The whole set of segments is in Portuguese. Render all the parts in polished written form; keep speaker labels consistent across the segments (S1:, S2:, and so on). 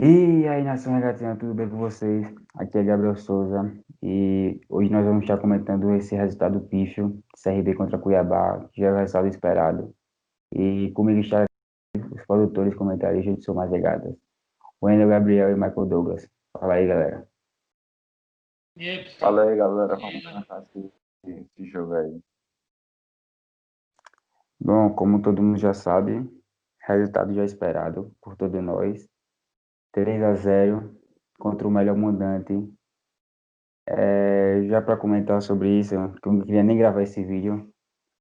S1: E aí, nação regatinha, tudo bem com vocês? Aqui é Gabriel Souza e hoje nós vamos estar comentando esse resultado pífio, CRB contra Cuiabá, que já é o resultado esperado. E comigo estão os produtores, comentaristas de Sou Mais Regatas, Wendel, Gabriel e Michael Douglas. Fala aí, galera.
S2: E aí, pessoal?
S3: Fala aí, galera. Vamos começar esse jogo aí.
S1: Bom, como todo mundo já sabe, resultado já esperado por todos nós. 3-0 contra o melhor mandante. Já para comentar sobre isso, que eu não queria nem gravar esse vídeo,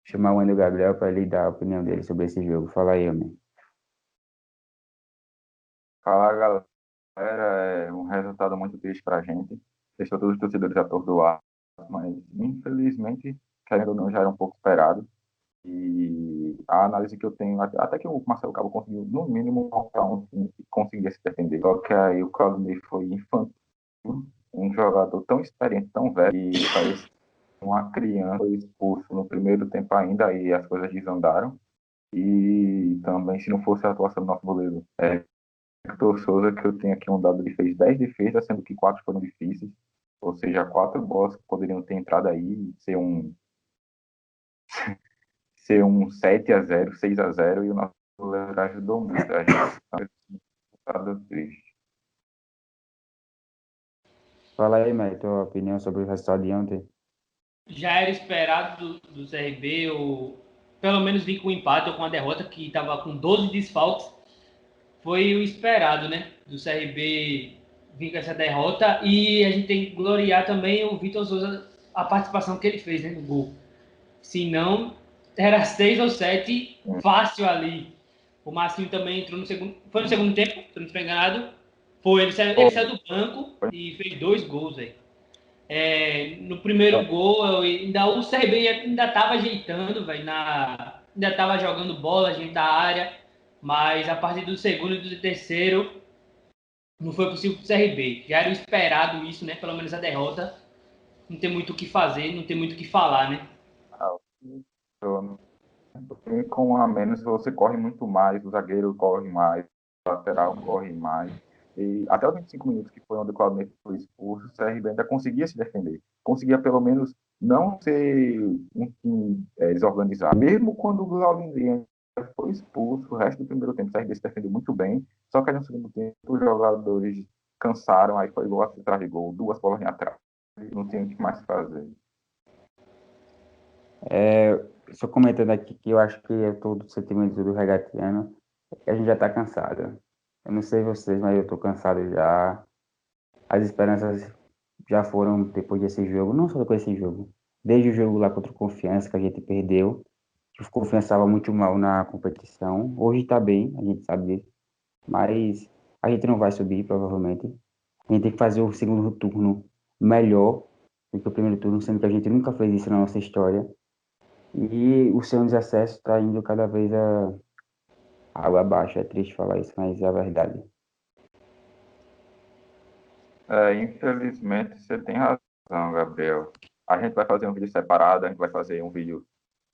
S1: chamar o Wendel Gabriel para ele dar a opinião dele sobre esse jogo. Fala aí, homem.
S3: Fala, galera. É um resultado muito triste pra gente. Deixou todos os torcedores atordoados, mas infelizmente, querendo ou não, já era um pouco esperado. E a análise que eu tenho, até que o Marcelo Cabo conseguiu, no mínimo, montar um time que conseguia se defender. Só que aí o Claudinei foi infantil, um jogador tão experiente, tão velho, e parece uma criança, foi expulso no primeiro tempo ainda, e as coisas desandaram. E também, se não fosse a atuação do nosso goleiro, Hector Souza, que eu tenho aqui um dado, ele fez 10 defesas, sendo que 4 foram difíceis. Ou seja, 4 bolas que poderiam ter entrado aí e ser um 7-0, 6-0, e o nosso goleiro ajudou muito. A gente está triste.
S1: Fala aí, Maio, tua opinião sobre o resultado de ontem.
S2: Já era esperado do CRB, ou pelo menos vir com um empate ou com a derrota, que estava com 12 desfalques. Foi o esperado, né? Do CRB vir com essa derrota. E a gente tem que gloriar também o Vitor Souza, a participação que ele fez, né, no gol. Se não, era 6 ou 7 fácil ali. O Marcinho também entrou no segundo. Foi no segundo tempo, se não estou enganado. Foi, ele saiu do banco e fez 2 gols aí. No primeiro gol, o CRB ainda estava ajeitando, véio, ainda estava jogando bola, gente da área, mas a partir do segundo e do terceiro não foi possível para o CRB. Já era esperado isso, né? Pelo menos a derrota. Não tem muito o que fazer, não tem muito o que falar, né?
S3: Com um a menos, você corre muito mais, o zagueiro corre mais, o lateral corre mais. E até os 25 minutos, que foi onde o Claudinei foi expulso, o CRB ainda conseguia se defender. Conseguia, pelo menos, não ser um time desorganizado. Mesmo quando o Claudinei foi expulso, o resto do primeiro tempo, o CRB se defendeu muito bem. Só que aí no segundo tempo, os jogadores cansaram, aí foi gol atrás de gol, 2 bolas atrás. Não tinha o que mais fazer.
S1: Só comentando aqui que eu acho que é todo o sentimento do regatiano, é que a gente já está cansado. Eu não sei vocês, mas eu estou cansado já. As esperanças já foram depois desse jogo, não só com esse jogo, desde o jogo lá contra o Confiança, que a gente perdeu, que o Confiança estava muito mal na competição. Hoje está bem, a gente sabe disso, mas a gente não vai subir, provavelmente. A gente tem que fazer o segundo turno melhor do que o primeiro turno, sendo que a gente nunca fez isso na nossa história. E o seu acesso está indo cada vez a água abaixo. É triste falar isso, mas é a verdade.
S3: Infelizmente, você tem razão, Gabriel. A gente vai fazer um vídeo separado, a gente vai fazer um vídeo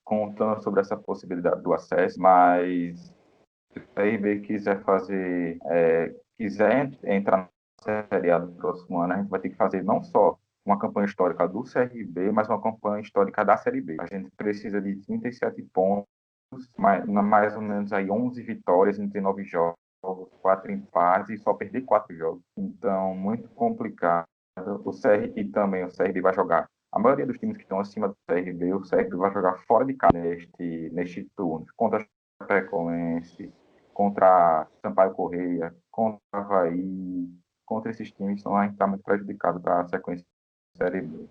S3: contando sobre essa possibilidade do acesso, mas se o CRB quiser entrar na Série A do próximo ano, a gente vai ter que fazer não só uma campanha histórica do CRB, mas uma campanha histórica da Série B. A gente precisa de 37 pontos, mais ou menos aí 11 vitórias em 19 jogos, 4 empates e só perder 4 jogos. Então, muito complicado. E também o CRB vai jogar. A maioria dos times que estão acima do CRB, o CRB vai jogar fora de casa neste turno. Contra a Chapecoense, contra Sampaio Correia, contra Avaí, contra esses times, então a gente está muito prejudicado para a sequência da Série B.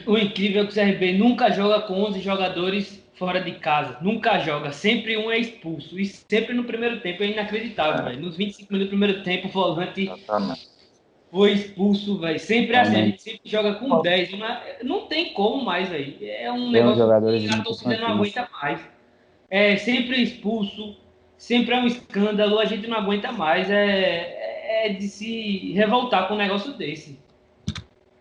S2: O incrível é que o CRB nunca joga com 11 jogadores fora de casa. Nunca joga. Sempre um é expulso. E sempre no primeiro tempo. É inacreditável, velho. Nos 25 minutos do primeiro tempo, o volante
S3: Exatamente.
S2: foi expulso, velho. Sempre assim. A
S1: Realmente,
S2: gente sempre joga com 10. Não tem como mais, velho. É um
S1: tem uns
S2: negócio
S1: jogadores
S2: que a
S1: muito
S2: torcida não
S1: infantis.
S2: aguenta mais. É sempre expulso. Sempre é um escândalo. A gente não aguenta mais. É de se revoltar com um negócio desse.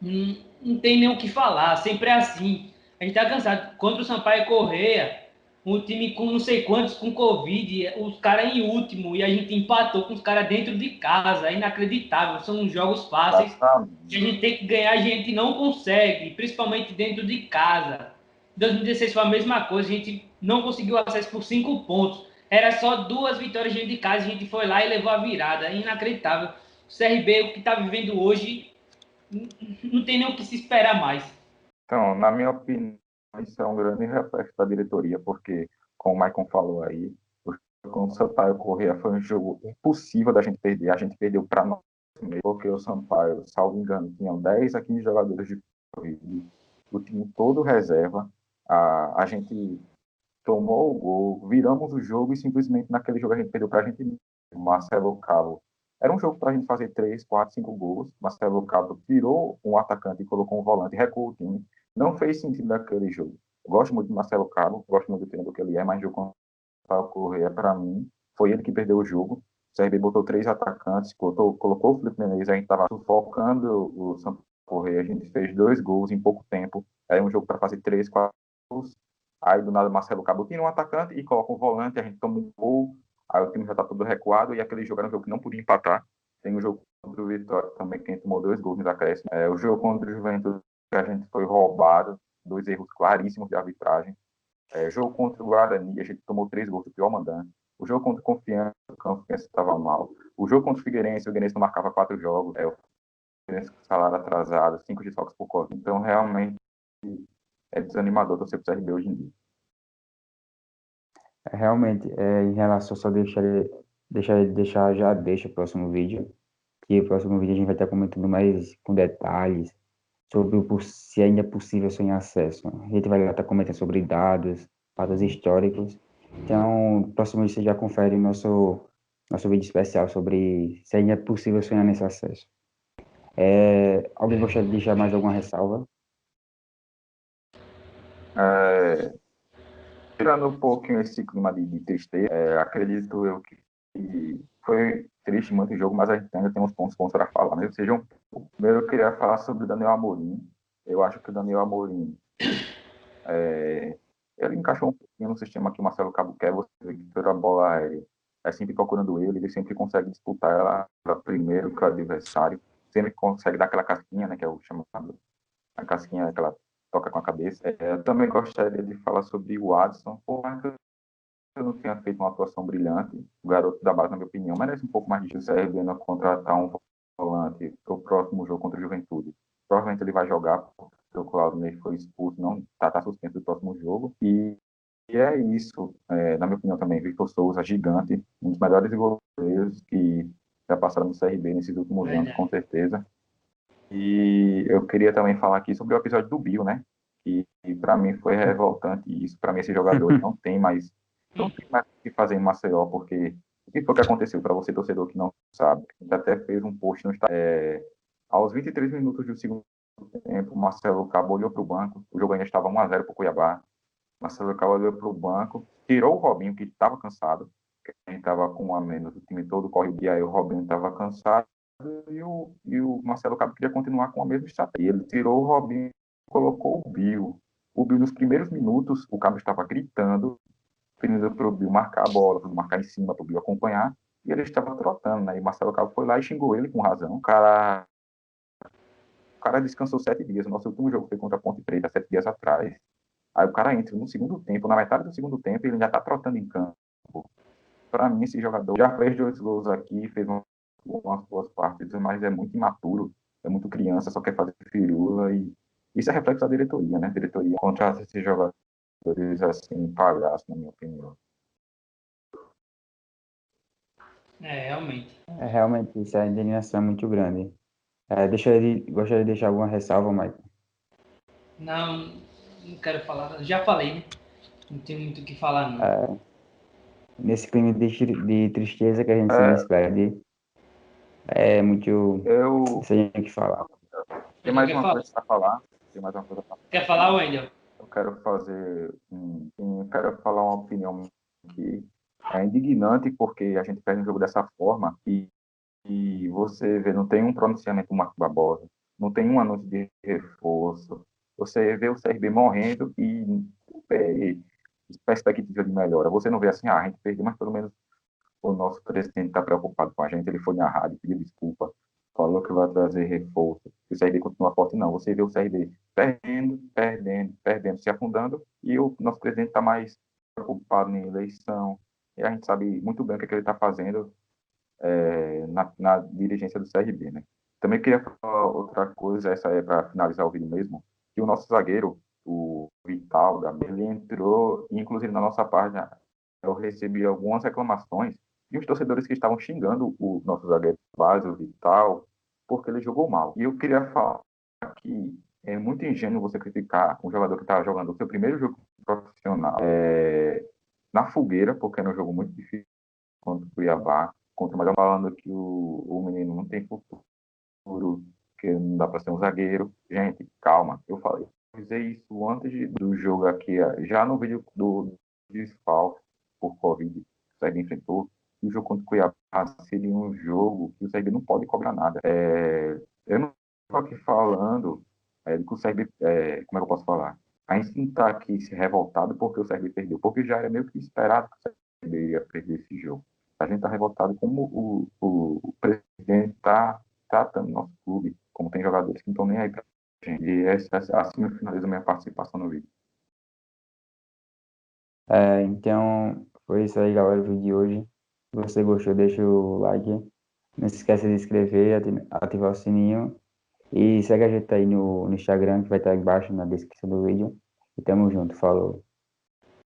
S2: não tem nem o que falar, sempre é assim. A gente tá cansado. Contra o Sampaio Corrêa, um time com não sei quantos com Covid, os caras em último, e a gente empatou com os caras dentro de casa. É inacreditável. São jogos fáceis que a
S3: Exatamente.
S2: gente tem que ganhar, a gente não consegue, principalmente dentro de casa. Em 2016 foi a mesma coisa, a gente não conseguiu acesso por 5 pontos. Era só 2 vitórias dentro de casa, a gente foi lá e levou a virada. É inacreditável. O CRB, o que está vivendo hoje, não tem nem o que se esperar mais.
S3: Então, na minha opinião, isso é um grande reflexo da diretoria, porque, como o Maicon falou aí, o jogo com o Sampaio Corrêa foi um jogo impossível da gente perder. A gente perdeu para nós mesmos, porque o Sampaio, salvo engano, tinham 10 a 15 jogadores de Covid, o time todo reserva. A gente tomou o gol, viramos o jogo e simplesmente naquele jogo a gente perdeu para a gente mesmo. Marcelo Cabo. Era um jogo para a gente fazer 3, 4, 5 gols. Marcelo Cabo tirou um atacante e colocou um volante, recuou o time. Não fez sentido naquele jogo. Eu gosto muito de Marcelo Cabo, gosto muito do treinador que ele é, mas o jogo contra o Correia, para mim, foi ele que perdeu o jogo. O CRB botou 3 atacantes, colocou o Felipe Menezes, a gente estava sufocando o Sampaio Correia, a gente fez 2 gols em pouco tempo. Era um jogo para fazer 3, 4 gols. Aí do nada Marcelo Cabo tira um atacante e coloca um volante, a gente toma um gol, aí o time já está todo recuado e aquele jogo era um jogo que não podia empatar. Tem o jogo contra o Vitória também, que a gente tomou 2 gols nos acréscimos. O jogo contra o Juventude, que a gente foi roubado, 2 erros claríssimos de arbitragem. Jogo contra o Guarani, a gente tomou 3 gols do pior mandante. O jogo contra o Confiança, o Confiança estava mal. O jogo contra o Figueirense não marcava 4 jogos. O Figueirense com salário atrasado, 5 desfalques por Covid. Então, realmente, é desanimador torcer para o CRB hoje em dia.
S1: Realmente, em relação, só deixa o próximo vídeo, que o próximo vídeo a gente vai estar comentando mais com detalhes sobre se ainda é possível sem acesso. A gente vai estar comentando sobre dados históricos. Então, no próximo vídeo você já confere nosso vídeo especial sobre se ainda é possível sonhar nesse acesso. Alguém gostaria de deixar mais alguma ressalva?
S3: Tirando um pouquinho esse clima de tristeza, acredito eu que foi triste muito o jogo, mas a gente ainda tem uns pontos bons para falar. Mesmo sejam, primeiro eu queria falar sobre o Daniel Amorim. Eu acho que o Daniel Amorim ele encaixou um pouquinho no sistema que o Marcelo Cabo quer. Você vê que toda a bola é sempre procurando ele sempre consegue disputar ela primeiro que o adversário, sempre consegue dar aquela casquinha, né, que é o chamado, a casquinha que ela toca com a cabeça. Eu também gostaria de falar sobre o Adson, por mais que eu não tenha feito uma atuação brilhante, o garoto da base, na minha opinião, merece um pouco mais de justiça. O CRB não contratar um volante para o próximo jogo contra o Juventude. Provavelmente ele vai jogar, porque o Claudinei foi expulso, não está suspenso do próximo jogo. E é isso, na minha opinião também, Victor Souza, gigante, um dos melhores goleiros que já passaram no CRB nesses últimos anos, com
S2: Verdade.
S3: certeza. E eu queria também falar aqui sobre o episódio do Bill, né? Que para mim foi revoltante isso. Para mim, esse jogador não tem mais o que fazer em Maceió, porque o que foi que aconteceu para você, torcedor que não sabe? A gente até fez um post no Instagram. Aos 23 minutos do segundo tempo, o Marcelo Cabo olhou para o banco, o jogo ainda estava 1-0 para o Cuiabá. Marcelo Cabo olhou para o banco, tirou o Robinho, que estava cansado, que a gente estava com um a menos, o time todo corre e aí o Robinho estava cansado, e o Marcelo Cabo queria continuar com a mesma estratégia. Ele tirou o Robinho, colocou o Bill. O Bill, nos primeiros minutos, o Cabo estava gritando, pedindo para o Bill marcar a bola, para marcar em cima, para o Bill acompanhar, e ele estava trotando, né? E Marcelo Cabo foi lá e xingou ele com razão. O cara descansou 7 dias. O nosso último jogo foi contra a Ponte Preta, 7 dias atrás. Aí o cara entra no segundo tempo, na metade do segundo tempo, ele já está trotando em campo. Para mim, esse jogador já fez 2 gols aqui, fez umas boas partidas, mas é muito imaturo, é muito criança, só quer fazer firula. E isso é reflexo da diretoria, né? A diretoria contrata esses jogadores assim, palhaço, na minha opinião.
S2: Realmente.
S1: Realmente, isso, a indignação é muito grande. Gostaria de deixar alguma ressalva, Mike?
S2: Não, não quero falar. Já falei, né? Não tenho muito o que falar, não.
S1: Nesse clima de tristeza que a gente se
S3: É,
S1: despede, é muito.
S3: eu
S1: Sem o que falar.
S3: tenho
S2: Então
S3: mais
S2: quer
S3: uma
S2: falar?
S3: coisa para falar. Tem mais uma coisa para
S2: Quer falar, Wendel?
S3: Eu quero quero falar uma opinião que é indignante porque a gente perde um jogo dessa forma e você vê, não tem um pronunciamento do Marco Barbosa, não tem um anúncio de reforço. Você vê o CRB morrendo e vê perspectiva de melhora. Você não vê assim, a gente perdeu, mas pelo menos o nosso presidente está preocupado com a gente. Ele foi na rádio, pediu desculpa, falou que vai trazer reforço. E o CRB continua forte, não. Você vê o CRB perdendo, perdendo, perdendo, se afundando, e o nosso presidente está mais preocupado em eleição. E a gente sabe muito bem o que, é que ele está fazendo na dirigência do CRB, né? Também queria falar outra coisa, essa é para finalizar o vídeo mesmo, que o nosso zagueiro, o Vital, ele entrou, inclusive na nossa página, eu recebi algumas reclamações de uns torcedores que estavam xingando o nosso zagueiro base, o Vital, porque ele jogou mal. E eu queria falar que é muito ingênuo você criticar um jogador que estava jogando o seu primeiro jogo profissional na fogueira, porque era um jogo muito difícil contra o Cuiabá, mas falando que o menino não tem futuro, que não dá para ser um zagueiro. Gente, calma, eu falei, eu fiz isso antes do jogo aqui, já no vídeo do desfalque por Covid que o Sérgio enfrentou, e o jogo contra o Cuiabá seria um jogo que o Sérgio não pode cobrar nada. Eu não estou aqui falando de que o Sérgio, como é que eu posso falar? A gente não está aqui se revoltado porque o Sérgio perdeu, porque já era meio que esperado que o Sérgio ia perder esse jogo. A gente está revoltado como o presidente está tratando nosso clube, como tem jogadores que não estão nem aí para a gente. E assim eu finalizo a minha participação no vídeo.
S1: Então, foi isso aí, galera, o vídeo de hoje. Se você gostou, deixa o like. Não se esqueça de se inscrever, ativar o sininho. E segue a gente aí no Instagram, que vai estar embaixo na descrição do vídeo. E tamo junto, falou.